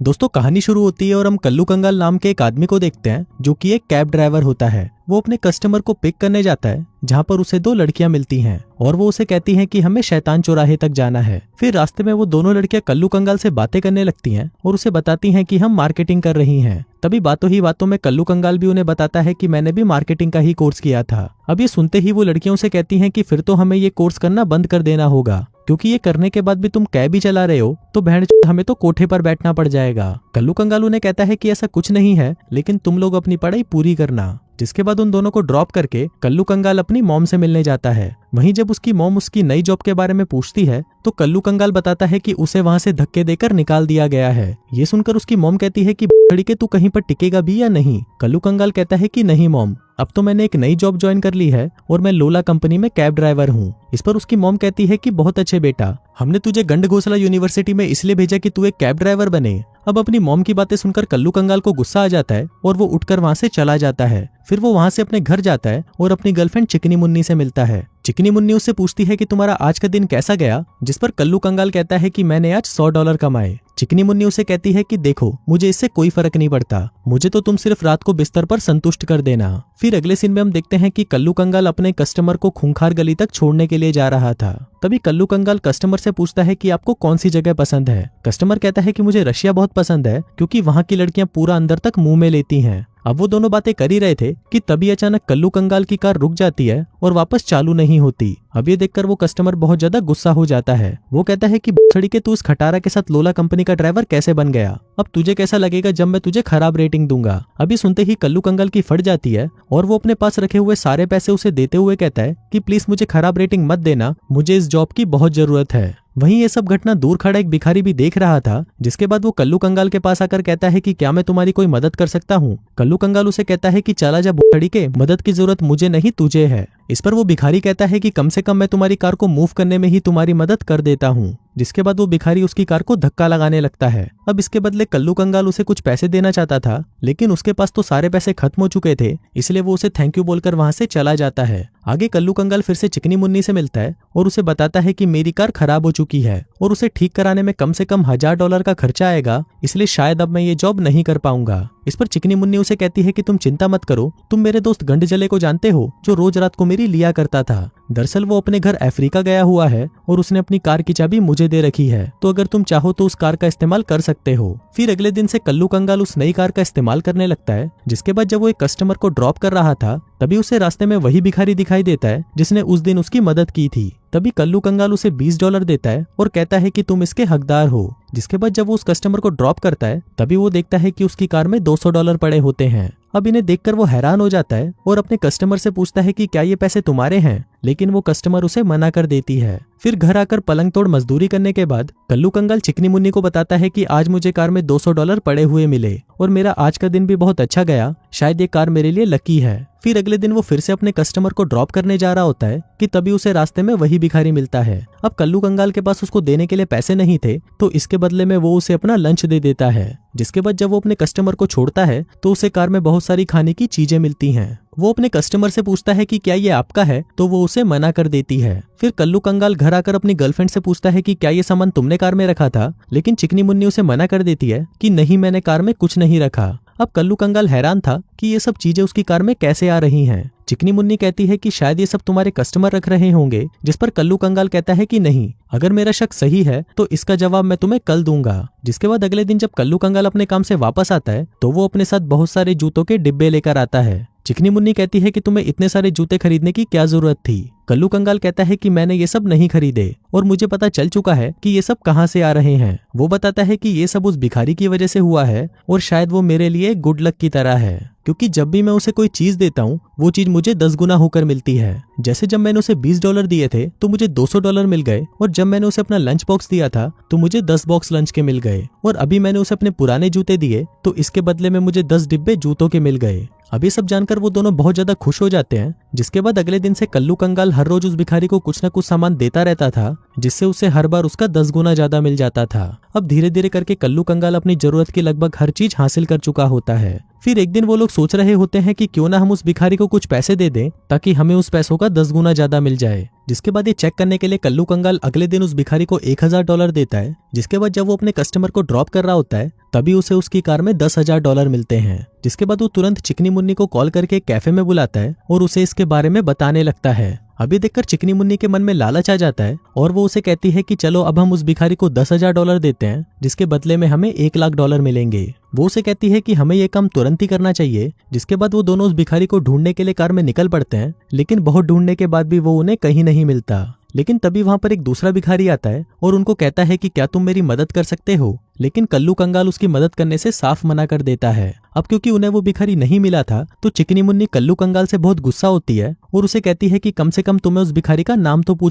दोस्तों कहानी शुरू होती है और हम कल्लू कंगाल नाम के एक आदमी को देखते हैं जो कि एक कैब ड्राइवर होता है। वो अपने कस्टमर को पिक करने जाता है जहाँ पर उसे दो लड़कियां मिलती हैं और वो उसे कहती हैं कि हमें शैतान चौराहे तक जाना है। फिर रास्ते में वो दोनों लड़कियां कल्लू कंगाल से बातें करने लगती हैं और उसे बताती हैं कि हम मार्केटिंग कर रही हैं। तभी बातों ही बातों में कल्लू कंगाल भी उन्हें बताता है कि मैंने भी मार्केटिंग का ही कोर्स किया था। अब ये सुनते ही वो लड़कियों से कहती हैं कि फिर तो हमें ये कोर्स करना बंद कर देना होगा, क्योंकि ये करने के बाद भी तुम कैब ही चला रहे हो तो बहन हमें तो कोठे पर बैठना पड़ जाएगा। कल्लू कंगाल उन्हें कहता है कि ऐसा कुछ नहीं है, लेकिन तुम लोग अपनी पढ़ाई पूरी करना। जिसके बाद उन दोनों को ड्रॉप करके कल्लू कंगाल अपनी मॉम से मिलने जाता है। वहीं जब उसकी मॉम उसकी नई जॉब के बारे में पूछती है तो कल्लू कंगाल बताता है कि उसे वहां से धक्के देकर निकाल दिया गया है। ये सुनकर उसकी मॉम कहती है कि बड़ी के तू कहीं पर टिकेगा भी या नहीं। कल्लू कंगाल कहता है कि नहीं मॉम, अब तो मैंने एक नई जॉब ज्वाइन कर ली है और मैं लोला कंपनी में कैब ड्राइवर हूँ। इस पर उसकी मॉम कहती है कि बहुत अच्छे बेटा, हमने तुझे गंडघोसला यूनिवर्सिटी में इसलिए भेजा कि तू एक कैब ड्राइवर बने। अब अपनी मॉम की बातें सुनकर कल्लू कंगाल को गुस्सा आ जाता है और वो उठकर वहां से चला जाता है। फिर वो वहां से अपने घर जाता है और अपनी गर्लफ्रेंड चिकनी मुन्नी से मिलता है। चिकनी मुन्नी उससे पूछती है कि तुम्हारा आज का दिन कैसा गया, जिस पर कल्लू कंगाल कहता है कि मैंने आज $100 कमाए। चिकनी मुन्नी उसे कहती है कि देखो मुझे इससे कोई फर्क नहीं पड़ता, मुझे तो तुम सिर्फ रात को बिस्तर पर संतुष्ट कर देना। फिर अगले सीन में हम देखते हैं कि कल्लू कंगाल अपने कस्टमर को खूंखार गली तक छोड़ने के लिए जा रहा था। तभी कल्लू कंगाल कस्टमर से पूछता है कि आपको कौन सी जगह पसंद है। कस्टमर कहता है कि मुझे रशिया बहुत पसंद है, क्योंकि वहाँ की लड़कियां पूरा अंदर तक मुंह में लेती हैं। अब वो दोनों बातें कर ही रहे थे कि तभी अचानक कल्लू कंगाल की कार रुक जाती है और वापस चालू नहीं होती। अब ये देखकर वो कस्टमर बहुत ज्यादा गुस्सा हो जाता है। वो कहता है कि बछड़ी के तू इस खटारा के साथ लोला कंपनी का ड्राइवर कैसे बन गया, अब तुझे कैसा लगेगा जब मैं तुझे खराब रेटिंग दूंगा। अभी सुनते ही कल्लू कंगाल की फट जाती है और वो अपने पास रखे हुए सारे पैसे उसे देते हुए कहता है कि प्लीज मुझे खराब रेटिंग मत देना, मुझे इस जॉब की बहुत जरूरत है। वहीं ये सब घटना दूर खड़ा एक भिखारी भी देख रहा था, जिसके बाद वो कल्लू कंगाल के पास आकर कहता है कि क्या मैं तुम्हारी कोई मदद कर सकता हूँ। कल्लू कंगाल उसे कहता है कि चला जा बुढ़ड़ी के, मदद की जरूरत मुझे नहीं तुझे है। इस पर वो भिखारी कहता है कि कम से कम मैं तुम्हारी कार को मूव करने में ही तुम्हारी मदद कर देता हूँ। जिसके बाद वो भिखारी उसकी कार को धक्का लगाने लगता है। अब इसके बदले कल्लू कंगाल उसे कुछ पैसे देना चाहता था, लेकिन उसके पास तो सारे पैसे खत्म हो चुके थे, इसलिए वो उसे थैंक यू बोलकर वहां से चला जाता है। आगे कल्लू कंगाल फिर से चिकनी मुन्नी से मिलता है और उसे बताता है कि मेरी कार खराब हो चुकी है और उसे ठीक कराने में कम से कम $1000 का खर्चा आएगा, इसलिए शायद अब मैं ये जॉब नहीं कर पाऊंगा। इस पर चिकनी मुन्नी उसे कहती है कि तुम चिंता मत करो, तुम मेरे दोस्त गंडजले को जानते हो जो रोज रात को मेरी लिया करता था। दरअसल वो अपने घर अफ्रीका गया हुआ है और उसने अपनी कार की चाबी मुझे दे रखी है, तो अगर तुम चाहो तो उस कार का इस्तेमाल कर सकते हो। फिर अगले दिन से कल्लू कंगाल उस नई कार का इस्तेमाल करने लगता है। जिसके बाद जब वो एक कस्टमर को ड्रॉप कर रहा था तभी उसे रास्ते में वही भिखारी दिखाई देता है जिसने उस दिन उसकी मदद की थी। तभी कल्लू कंगाल उसे $20 देता है और कहता है कि तुम इसके हकदार हो। जिसके बाद जब वो उस कस्टमर को ड्रॉप करता है तभी वो देखता है कि उसकी कार में $200 पड़े होते हैं। अब इन्हें देखकर वो हैरान हो जाता है और अपने कस्टमर से पूछता है कि क्या ये पैसे तुम्हारे हैं, लेकिन वो कस्टमर उसे मना कर देती है। फिर घर आकर पलंग तोड़ मजदूरी करने के बाद कल्लू कंगाल चिकनी मुन्नी को बताता है कि आज मुझे कार में $200 पड़े हुए मिले और मेरा आज का दिन भी बहुत अच्छा गया, शायद ये कार मेरे लिए लकी है। फिर अगले दिन वो फिर से अपने कस्टमर को ड्रॉप करने जा रहा होता है कि तभी उसे रास्ते में वही भिखारी मिलता है। अब कल्लू कंगाल के पास उसको देने के लिए पैसे नहीं थे, तो इसके बदले में वो उसे अपना लंच दे देता है। जिसके बाद जब वो अपने कस्टमर को छोड़ता है तो उसे कार में बहुत सारी खाने की चीजें मिलती हैं। वो अपने कस्टमर से पूछता है कि क्या ये आपका है, तो वो उसे मना कर देती है। फिर कल्लू कंगाल घर आकर अपनी गर्लफ्रेंड से पूछता है कि क्या ये सामान तुमने कार में रखा था, लेकिन चिकनी मुन्नी उसे मना कर देती है कि नहीं, मैंने कार में कुछ नहीं रखा। अब कल्लू कंगाल हैरान था कि ये सब चीजें उसकी कार में कैसे आ रही हैं। चिकनी मुन्नी कहती है कि शायद ये सब तुम्हारे कस्टमर रख रहे होंगे, जिस पर कल्लू कंगाल कहता है कि नहीं, अगर मेरा शक सही है तो इसका जवाब मैं तुम्हें कल दूंगा। जिसके बाद अगले दिन जब कल्लू कंगाल अपने काम से वापस आता है तो वो अपने साथ बहुत सारे जूतों के डिब्बे लेकर आता है। चिकनी मुन्नी कहती है कि तुम्हें इतने सारे जूते खरीदने की क्या जरूरत थी। कल्लू कंगाल कहता है कि मैंने ये सब नहीं खरीदे और मुझे पता चल चुका है कि ये सब कहाँ से आ रहे हैं। वो बताता है कि ये सब उस भिखारी की वजह से हुआ है और शायद वो मेरे लिए गुड लक की तरह है, क्योंकि जब भी मैं उसे कोई चीज देता हूँ वो चीज मुझे 10 गुना होकर मिलती है। जैसे जब मैंने उसे $20 दिए थे तो मुझे $200 मिल गए, और जब मैंने उसे अपना लंच बॉक्स दिया था तो मुझे 10 बॉक्स लंच के मिल गए, और अभी मैंने उसे अपने पुराने जूते दिए तो इसके बदले में मुझे 10 डिब्बे जूतों के मिल गए। अब ये सब जानकर वो दोनों बहुत ज्यादा खुश हो जाते हैं। जिसके बाद अगले दिन से कल्लू कंगाल हर रोज उस भिखारी को कुछ न कुछ सामान देता रहता था, जिससे उसे हर बार उसका 10 गुना ज्यादा मिल जाता था। अब धीरे धीरे करके कल्लू कंगाल अपनी जरूरत की लगभग हर चीज हासिल कर चुका होता है। फिर एक दिन वो लोग सोच रहे होते हैं कि क्यों ना हम उस भिखारी को कुछ पैसे दे दें ताकि हमें उस पैसों का 10 गुना ज्यादा मिल जाए। जिसके बाद ये चेक करने के लिए कल्लू कंगाल अगले दिन उस भिखारी को $1000 देता है। जिसके बाद जब वो अपने कस्टमर को ड्रॉप कर रहा होता है तभी उसे उसकी कार में $10,000 मिलते हैं। जिसके बाद वो तुरंत चिकनी मुन्नी को कॉल करके कैफे में बुलाता है और उसे इसके बारे में बताने लगता है। अभी देखकर चिकनी मुन्नी के मन में लालच आ जाता है और वो उसे कहती है कि चलो अब हम उस भिखारी को $10,000 देते हैं जिसके बदले में हमें $1,00,000 मिलेंगे। वो उसे कहती है कि हमें ये काम तुरंत ही करना चाहिए। जिसके बाद वो दोनों उस भिखारी को ढूंढने के लिए कार में निकल पड़ते हैं, लेकिन बहुत ढूंढने के बाद भी वो उन्हें कहीं नहीं मिलता। लेकिन तभी वहां पर एक दूसरा भिखारी आता है और उनको कहता है कि क्या तुम मेरी मदद कर सकते हो। लेकिन कल्लू कंगाल उसकी मदद करने से साफ मना कर देता है। अब क्योंकि उन्हें वो भिखारी नहीं मिला था तो चिकनी मुन्नी कल्लू कंगाल से बहुत गुस्सा होती है और उसे कहती है कि कम से कम तुम्हें उस भिखारी का नाम तो पूछ